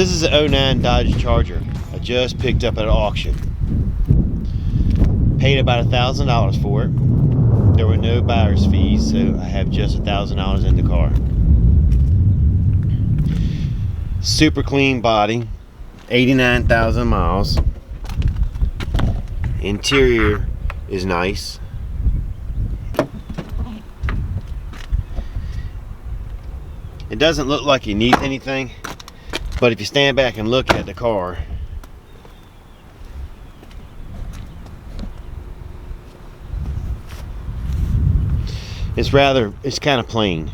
This is an '09 Dodge Charger I just picked up at an auction. Paid about $1,000 for it. There were no buyer's fees, so I have just $1,000 in the car. Super clean body, 89,000 miles. Interior is nice. It doesn't look like it needs anything, but if you stand back and look at the car, it's kind of plain.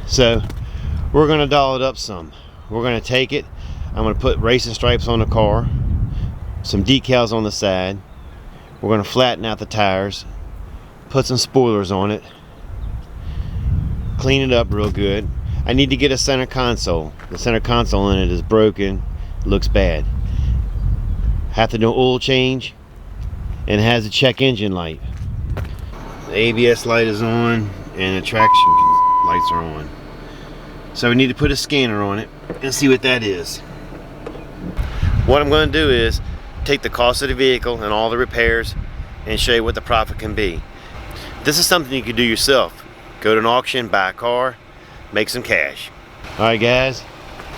So we're going to doll it up some. We're going to take it, I'm going to put racing stripes on the car, some decals on the side. We're going to flatten out the tires, put some spoilers on it, clean it up real good. I need to get a center console. The center console in it is broken, looks bad. Have to do an oil change, and it has a check engine light. The ABS light is on and the traction lights are on. So we need to put a scanner on it and see what that is. What I'm going to do is take the cost of the vehicle and all the repairs and show you what the profit can be. This is something you can do yourself. Go to an auction, buy a car, make some cash. Alright guys,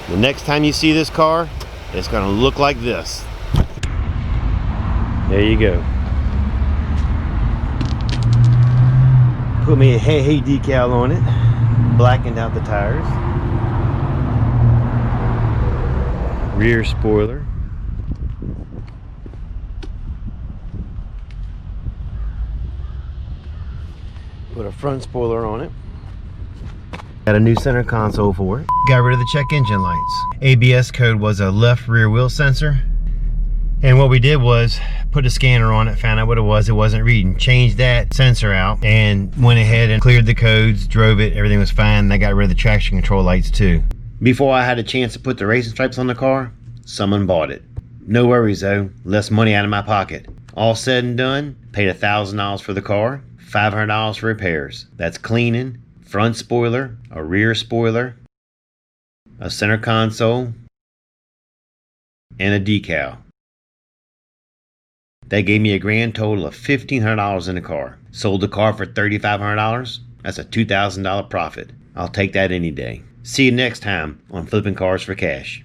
the next time you see this car, it's going to look like this. There you go. Put me a hey decal on it, blackened out the tires, rear spoiler, put a front spoiler on it, got a new center console for it, got rid of the check engine lights. ABS code was a left rear wheel sensor, and what we did was put a scanner on it, found out what it wasn't reading, changed that sensor out, and went ahead and cleared the codes, drove it, everything was fine, and I got rid of the traction control lights too. Before I had a chance to put the racing stripes on the car, someone bought it. No worries though, less money out of my pocket. All said and done, paid $1,000 for the car, $500 for repairs. That's cleaning, front spoiler, a rear spoiler, a center console, and a decal. That gave me a grand total of $1,500 in the car. Sold the car for $3,500. That's a $2,000 profit. I'll take that any day. See you next time on Flipping Cars for Cash.